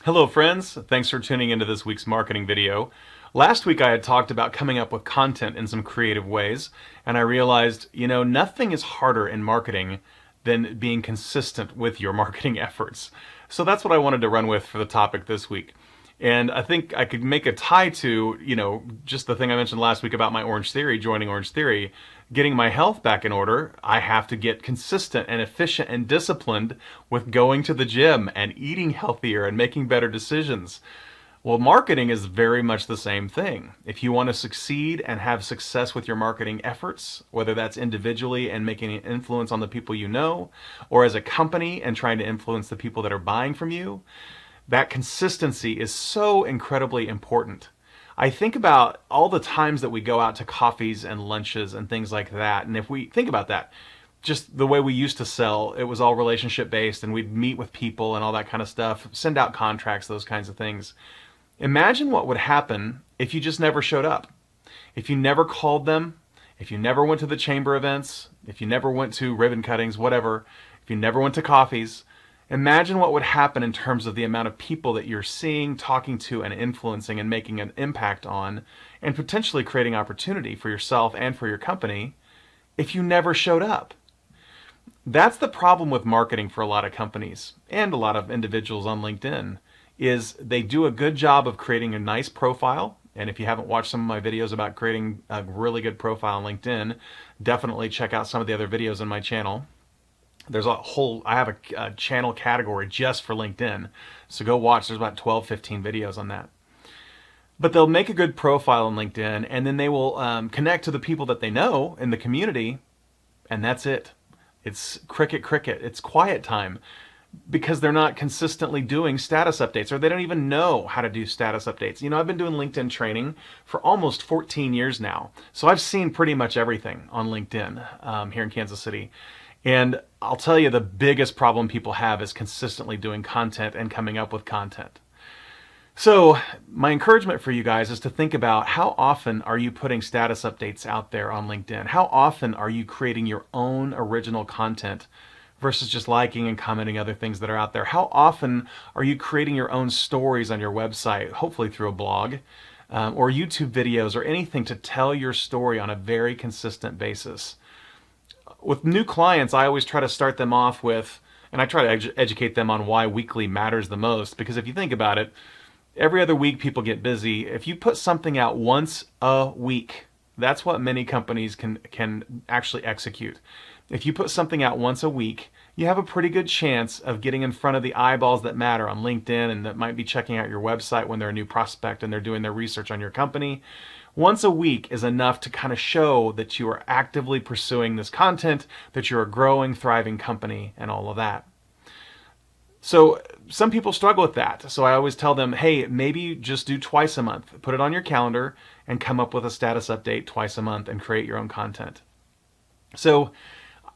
Hello friends, thanks for tuning into this week's marketing video. Last week I had talked about coming up with content in some creative ways, and I realized, nothing is harder in marketing than being consistent with your marketing efforts. So that's what I wanted to run with for the topic this week. And I think I could make a tie to, just the thing I mentioned last week about my Orange Theory, joining Orange Theory, getting my health back in order. I have to get consistent and efficient and disciplined with going to the gym and eating healthier and making better decisions. Well, marketing is very much the same thing. If you want to succeed and have success with your marketing efforts, whether that's individually and making an influence on the people you know, or as a company and trying to influence the people that are buying from you, that consistency is so incredibly important. I think about all the times that we go out to coffees and lunches and things like that. And if we think about that, just the way we used to sell, it was all relationship based and we'd meet with people and all that kind of stuff, send out contracts, those kinds of things. Imagine what would happen if you just never showed up. If you never called them, if you never went to the chamber events, if you never went to ribbon cuttings, whatever, if you never went to coffees. Imagine what would happen in terms of the amount of people that you're seeing, talking to, and influencing and making an impact on, and potentially creating opportunity for yourself and for your company if you never showed up. That's the problem with marketing for a lot of companies and a lot of individuals on LinkedIn, is they do a good job of creating a nice profile. And if you haven't watched some of my videos about creating a really good profile on LinkedIn, definitely check out some of the other videos on my channel. I have a channel category just for LinkedIn. So go watch, there's about 12, 15 videos on that. But they'll make a good profile on LinkedIn and then they will connect to the people that they know in the community, and that's it. It's cricket, it's quiet time because they're not consistently doing status updates, or they don't even know how to do status updates. I've been doing LinkedIn training for almost 14 years now. So I've seen pretty much everything on LinkedIn here in Kansas City. And I'll tell you, the biggest problem people have is consistently doing content and coming up with content. So my encouragement for you guys is to think about, how often are you putting status updates out there on LinkedIn? How often are you creating your own original content versus just liking and commenting other things that are out there? How often are you creating your own stories on your website, hopefully through a blog or YouTube videos or anything to tell your story on a very consistent basis? With new clients, I always try to start them off with, and I try to educate them on why weekly matters the most. Because if you think about it, every other week people get busy. If you put something out once a week, that's what many companies can actually execute. If you put something out once a week, you have a pretty good chance of getting in front of the eyeballs that matter on LinkedIn and that might be checking out your website when they're a new prospect and they're doing their research on your company. Once a week is enough to kind of show that you are actively pursuing this content, that you're a growing, thriving company, and all of that. So some people struggle with that. So I always tell them, hey, maybe just do twice a month. Put it on your calendar and come up with a status update twice a month and create your own content. So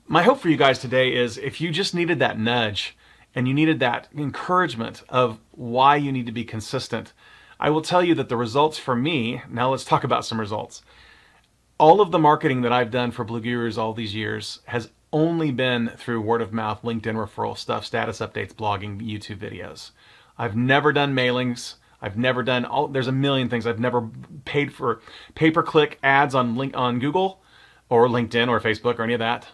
my hope for you guys today is, if you just needed that nudge and you needed that encouragement of why you need to be consistent, I will tell you that the results for me, now let's talk about some results. All of the marketing that I've done for Blue Gurus all these years has only been through word of mouth, LinkedIn referral stuff, status updates, blogging, YouTube videos. I've never done mailings. I've never done there's a million things. I've never paid for pay-per-click ads on Google or LinkedIn or Facebook or any of that.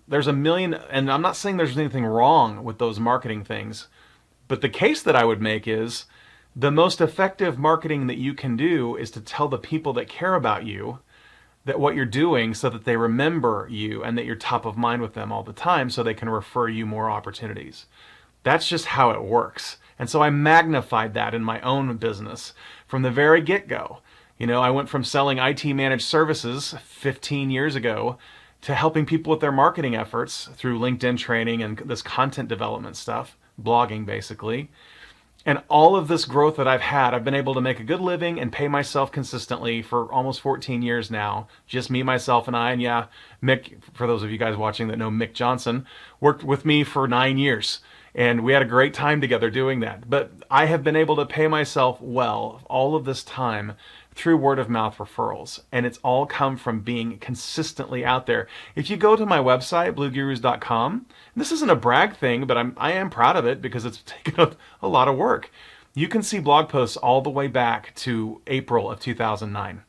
There's a million, and I'm not saying there's anything wrong with those marketing things, but the case that I would make is, the most effective marketing that you can do is to tell the people that care about you that what you're doing, so that they remember you and that you're top of mind with them all the time, so they can refer you more opportunities. That's just how it works. And so I magnified that in my own business from the very get-go. I went from selling IT managed services 15 years ago to helping people with their marketing efforts through LinkedIn training and this content development stuff, blogging basically. And all of this growth that I've had, I've been able to make a good living and pay myself consistently for almost 14 years now. Just me, myself, and I. And yeah, Mick, for those of you guys watching that know Mick Johnson, worked with me for 9 years. And we had a great time together doing that. But I have been able to pay myself well all of this time through word of mouth referrals. And it's all come from being consistently out there. If you go to my website, bluegurus.com, this isn't a brag thing, but I am proud of it because it's taken a lot of work. You can see blog posts all the way back to April of 2009.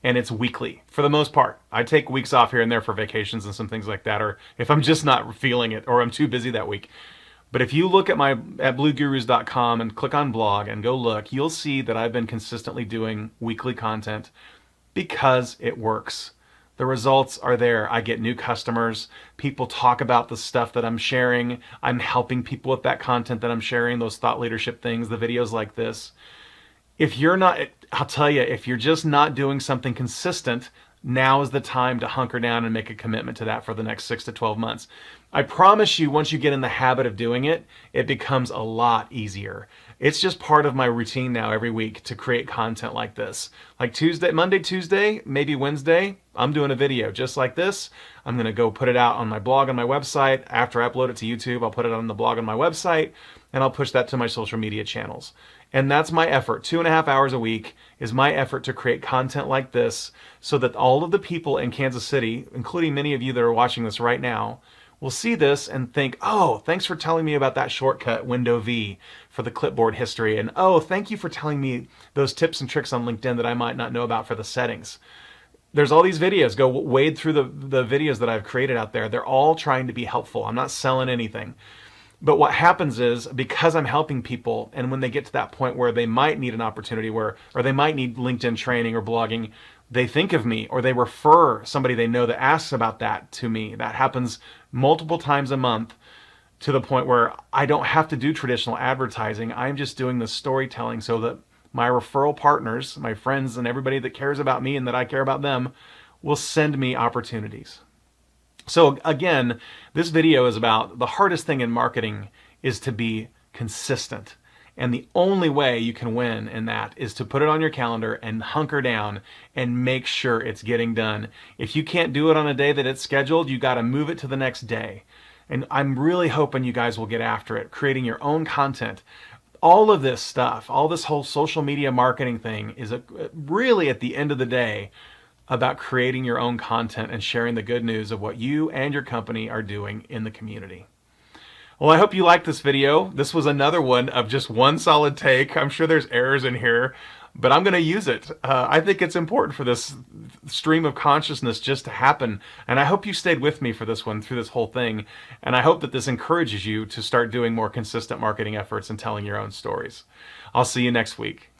And it's weekly for the most part. I take weeks off here and there for vacations and some things like that, or if I'm just not feeling it or I'm too busy that week. But if you look at bluegurus.com and click on blog and go look, you'll see that I've been consistently doing weekly content because it works. The results are there. I get new customers. People talk about the stuff that I'm sharing. I'm helping people with that content that I'm sharing, those thought leadership things, the videos like this. If you're not, I'll tell you, if you're just not doing something consistent, now is the time to hunker down and make a commitment to that for the next 6 to 12 months. I promise you, once you get in the habit of doing it, it becomes a lot easier. It's just part of my routine now every week to create content like this. Like Monday, Tuesday, maybe Wednesday, I'm doing a video just like this. I'm going to go put it out on my blog on my website. After I upload it to YouTube, I'll put it on the blog on my website, and I'll push that to my social media channels. And that's my effort. 2.5 hours a week is my effort to create content like this so that all of the people in Kansas City, including many of you that are watching this right now, will see this and think, oh, thanks for telling me about that shortcut, Window V, for the clipboard history. And oh, thank you for telling me those tips and tricks on LinkedIn that I might not know about for the settings. There's all these videos. Go wade through the videos that I've created out there. They're all trying to be helpful. I'm not selling anything. But what happens is, because I'm helping people, and when they get to that point where they might need an opportunity or they might need LinkedIn training or blogging, they think of me, or they refer somebody they know that asks about that to me. That happens multiple times a month, to the point where I don't have to do traditional advertising. I'm just doing the storytelling so that my referral partners, my friends, and everybody that cares about me and that I care about them will send me opportunities. So again, this video is about the hardest thing in marketing is to be consistent. And the only way you can win in that is to put it on your calendar and hunker down and make sure it's getting done. If you can't do it on a day that it's scheduled, you got to move it to the next day. And I'm really hoping you guys will get after it, creating your own content. All of this stuff, all this whole social media marketing thing is really, at the end of the day, about creating your own content and sharing the good news of what you and your company are doing in the community. Well, I hope you liked this video. This was another one of just one solid take. I'm sure there's errors in here, but I'm going to use it. I think it's important for this stream of consciousness just to happen. And I hope you stayed with me for this one through this whole thing. And I hope that this encourages you to start doing more consistent marketing efforts and telling your own stories. I'll see you next week.